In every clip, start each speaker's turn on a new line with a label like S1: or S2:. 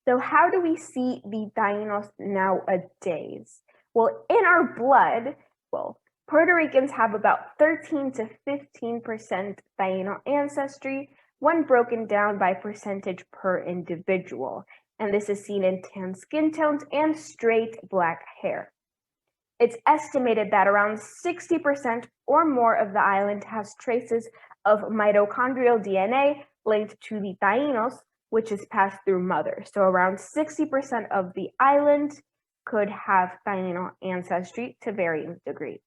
S1: So how do we see the Tainos nowadays? Well, in our blood, Puerto Ricans have about 13 to 15% Taino ancestry when broken down by percentage per individual. And this is seen in tan skin tones and straight black hair. It's estimated that around 60% or more of the island has traces of mitochondrial DNA linked to the Tainos, which is passed through mothers. So around 60% of the island could have Taino ancestry to varying degrees.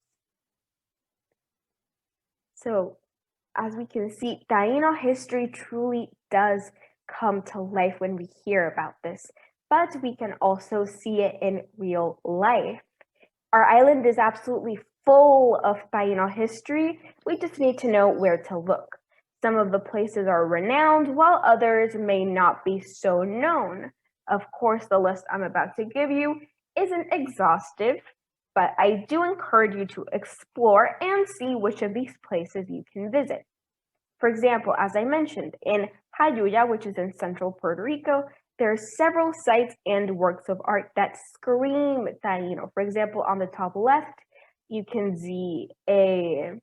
S1: So as we can see, Taino history truly does come to life when we hear about this, but we can also see it in real life. Our island is absolutely full of Taino history. We just need to know where to look. Some of the places are renowned, while others may not be so known. Of course, the list I'm about to give you isn't exhaustive, but I do encourage you to explore and see which of these places you can visit. For example, as I mentioned, in Jayuya, which is in central Puerto Rico, there are several sites and works of art that scream Taino. For example, on the top left, you can see a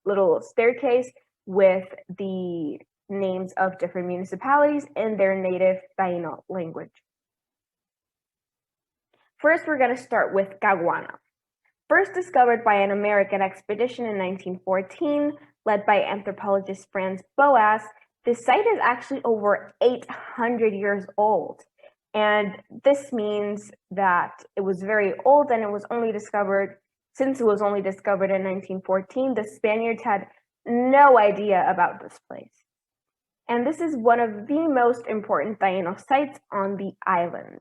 S1: little staircase with the names of different municipalities in their native Taino language. First, we're going to start with Caguana. First discovered by an American expedition in 1914, led by anthropologist Franz Boas, this site is actually over 800 years old. And this means that it was very old and it was only discovered, since it was only discovered in 1914, the Spaniards had no idea about this place. And this is one of the most important Taino sites on the island.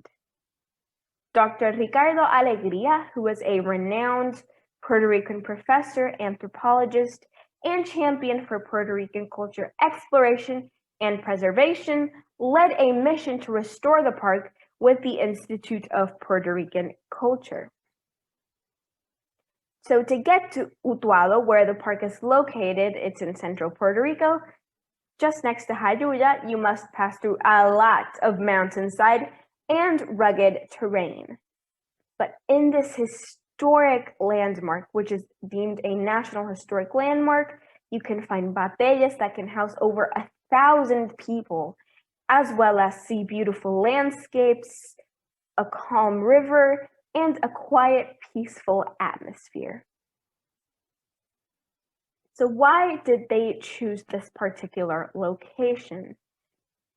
S1: Dr. Ricardo Alegría, who was a renowned Puerto Rican professor, anthropologist, and champion for Puerto Rican culture exploration and preservation, led a mission to restore the park with the Institute of Puerto Rican Culture. So to get to Utuado, where the park is located, it's in central Puerto Rico, just next to Jayuya, you must pass through a lot of mountainside and rugged terrain. But in this historic landmark, which is deemed a National Historic Landmark, you can find batallas that can house over 1,000 people, as well as see beautiful landscapes, a calm river, and a quiet, peaceful atmosphere. So why did they choose this particular location?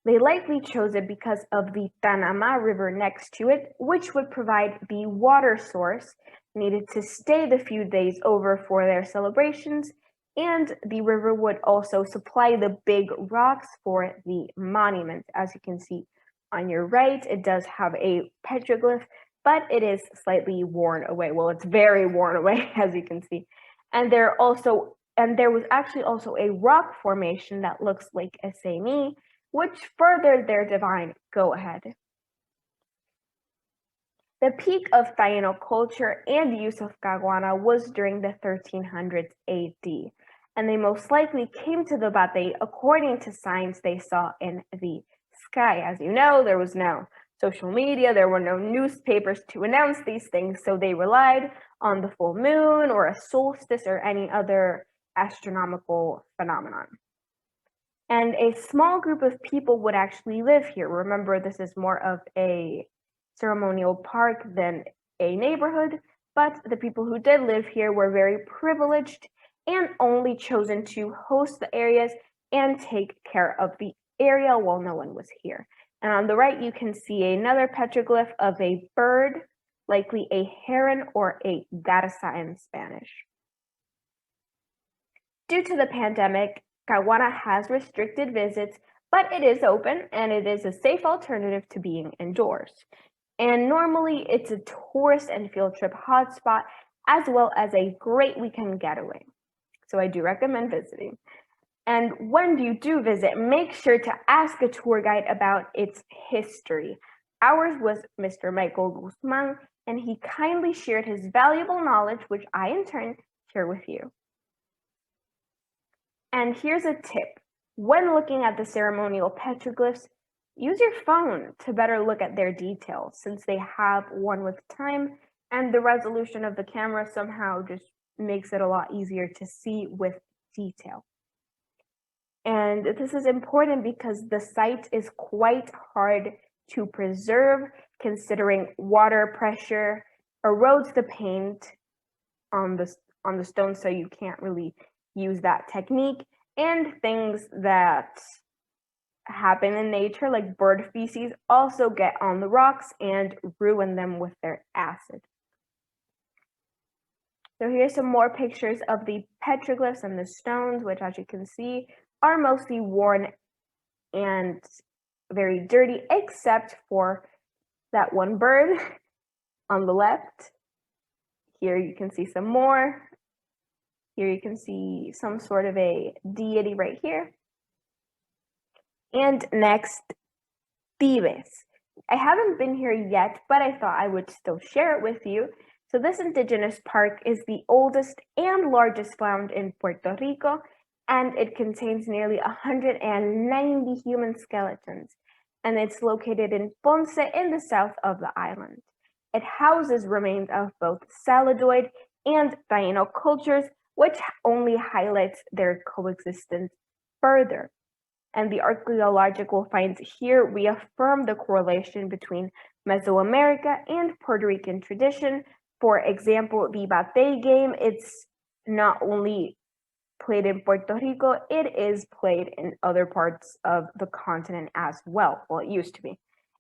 S1: They likely chose it because of the Tanama River next to it, which would provide the water source needed to stay the few days over for their celebrations, and the river would also supply the big rocks for the monument. As you can see on your right, it does have a petroglyph, but it is slightly worn away. Well, it's very worn away, as you can see. And there was actually also a rock formation that looks like a same, which furthered their divine go-ahead. The peak of Taino culture and use of Caguana was during the 1300s AD, and they most likely came to the Batey according to signs they saw in the sky. As you know, there was no social media, there were no newspapers to announce these things, so they relied on the full moon or a solstice or any other astronomical phenomenon. And a small group of people would actually live here. Remember, this is more of a ceremonial park than a neighborhood, but the people who did live here were very privileged and only chosen to host the areas and take care of the area while no one was here. And on the right, you can see another petroglyph of a bird, likely a heron or a garza in Spanish. Due to the pandemic, Caguana has restricted visits, but it is open and it is a safe alternative to being indoors. And normally it's a tourist and field trip hotspot, as well as a great weekend getaway. So I do recommend visiting. And when you do visit, make sure to ask a tour guide about its history. Ours was Mr. Michael Guzman, and he kindly shared his valuable knowledge, which I in turn share with you. And here's a tip. When looking at the ceremonial petroglyphs, use your phone to better look at their details since they have one with time, and the resolution of the camera somehow just makes it a lot easier to see with detail. And this is important because the site is quite hard to preserve considering water pressure erodes the paint on the stone, so you can't really use that technique, and things that happen in nature like bird feces also get on the rocks and ruin them with their acid. So here's some more pictures of the petroglyphs and the stones, which as you can see are mostly worn and very dirty, except for that one bird on the left. Here you can see some more. Here you can see some sort of a deity right here. And next, Thebes. I haven't been here yet, but I thought I would still share it with you. So this indigenous park is the oldest and largest found in Puerto Rico, and it contains nearly 190 human skeletons, and it's located in Ponce in the south of the island. It houses remains of both Saladoid and Taino cultures, which only highlights their coexistence further. And the archaeological finds here reaffirm the correlation between Mesoamerica and Puerto Rican tradition. For example, the bate game, it's not only played in Puerto Rico, it is played in other parts of the continent as well. Well, it used to be.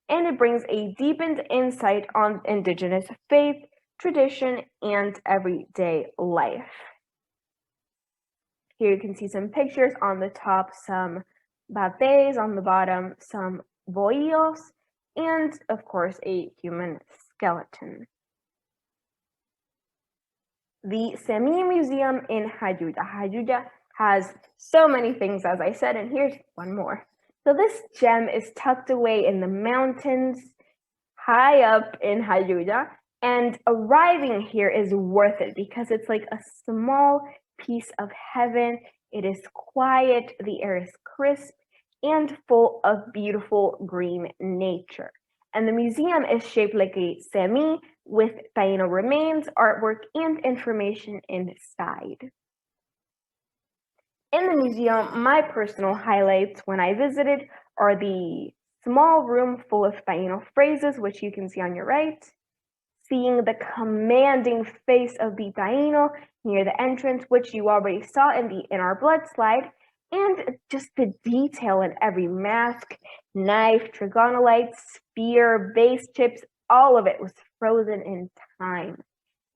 S1: And it brings a deepened insight on indigenous faith, tradition, and everyday life. Here you can see some pictures on the top, some bates, on the bottom, some bohíos, and of course a human skeleton. The Semi Museum in Jayuya. Jayuya has so many things, as I said, and here's one more. So this gem is tucked away in the mountains, high up in Jayuya, and arriving here is worth it because it's like a small piece of heaven. It is quiet, the air is crisp, and full of beautiful green nature. And the museum is shaped like a semi with Taino remains, artwork, and information inside. In the museum, my personal highlights when I visited are the small room full of Taino phrases, which you can see on your right, seeing the commanding face of the Taino near the entrance, which you already saw in our blood slide, and just the detail in every mask, knife, trigonolite, spear, base chips, all of it was frozen in time.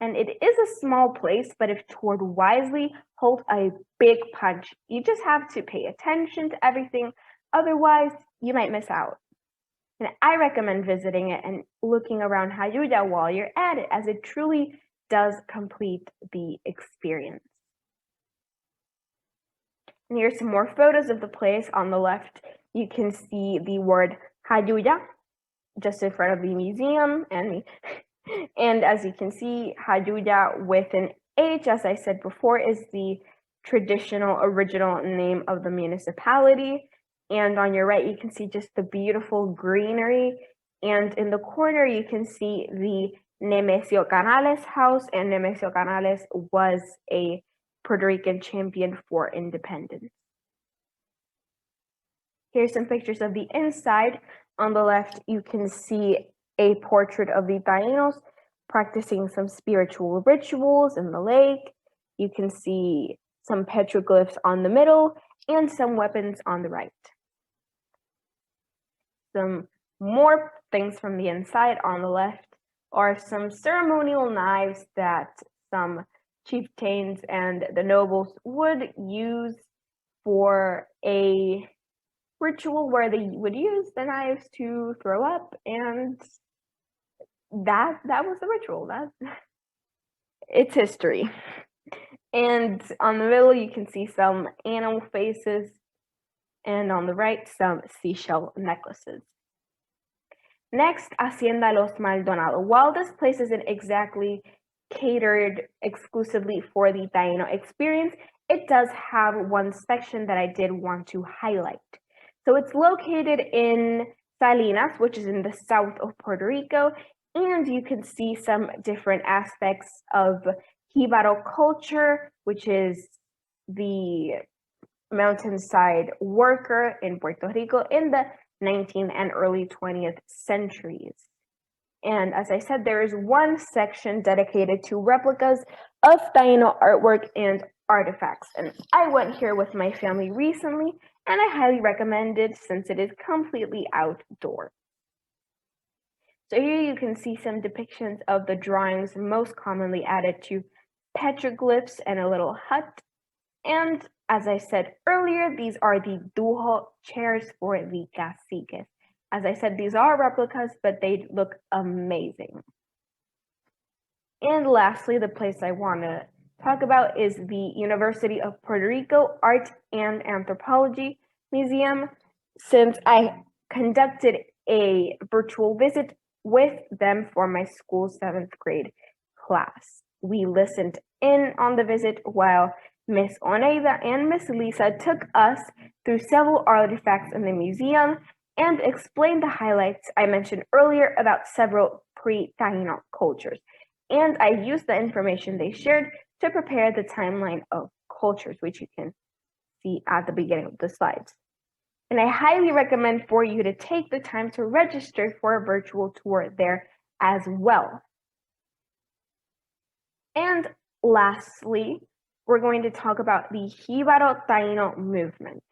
S1: And it is a small place, but if toured wisely, holds a big punch. You just have to pay attention to everything, otherwise you might miss out. And I recommend visiting it and looking around Jayuya while you're at it, as it truly does complete the experience. And here's some more photos of the place. On the left, you can see the word Jayuya just in front of the museum and me. And as you can see, Jayuya with an H, as I said before, is the traditional original name of the municipality. And on your right, you can see just the beautiful greenery. And in the corner, you can see the Nemesio Canales house. And Nemesio Canales was a Puerto Rican champion for independence. Here's some pictures of the inside. On the left, you can see a portrait of the Tainos practicing some spiritual rituals in the lake. You can see some petroglyphs on the middle and some weapons on the right. Some more things from the inside on the left are some ceremonial knives that some chieftains and the nobles would use for a ritual where they would use the knives to throw up, and that was the ritual. It's history. And on the middle you can see some animal faces, and on the right some seashell necklaces. Next, Hacienda Los Maldonado. While this place isn't exactly catered exclusively for the Taino experience, it does have one section that I did want to highlight. So it's located in Salinas, which is in the south of Puerto Rico, and you can see some different aspects of Jibaro culture, which is the mountainside worker in Puerto Rico in the 19th and early 20th centuries. And as I said, there is one section dedicated to replicas of Taino artwork and artifacts. And I went here with my family recently, and I highly recommend it since it is completely outdoor. So here you can see some depictions of the drawings most commonly added to petroglyphs and a little hut. And as I said earlier, these are the duho chairs for the caciques. As I said, these are replicas, but they look amazing. And lastly, the place I want to talk about is the University of Puerto Rico Art and Anthropology Museum, since I conducted a virtual visit with them for my school's 7th grade class. We listened in on the visit while Miss Oneida and Miss Lisa took us through several artifacts in the museum and explained the highlights I mentioned earlier about several pre-Taino cultures. And I used the information they shared to prepare the timeline of cultures, which you can see at the beginning of the slides. And I highly recommend for you to take the time to register for a virtual tour there as well. And lastly, we're going to talk about the Jibaro Taino movement.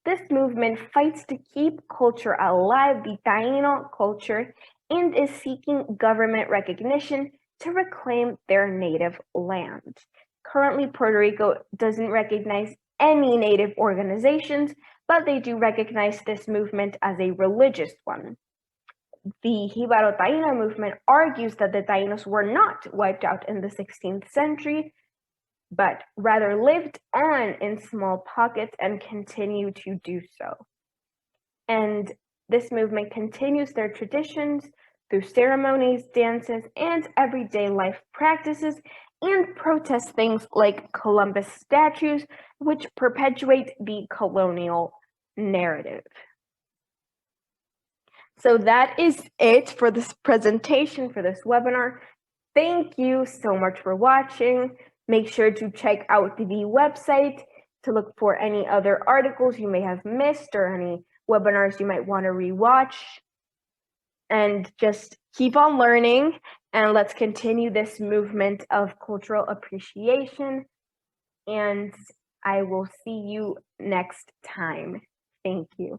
S1: This movement fights to keep culture alive, the Taino culture, and is seeking government recognition to reclaim their native land. Currently, Puerto Rico doesn't recognize any native organizations, but they do recognize this movement as a religious one. The Jibaro Taino movement argues that the Tainos were not wiped out in the 16th century, but rather lived on in small pockets and continue to do so. And this movement continues their traditions through ceremonies, dances, and everyday life practices, and protests things like Columbus statues, which perpetuate the colonial narrative. So that is it for this presentation, for this webinar. Thank you so much for watching. Make sure to check out the website to look for any other articles you may have missed or any webinars you might want to rewatch. And just keep on learning, and let's continue this movement of cultural appreciation. And I will see you next time. Thank you.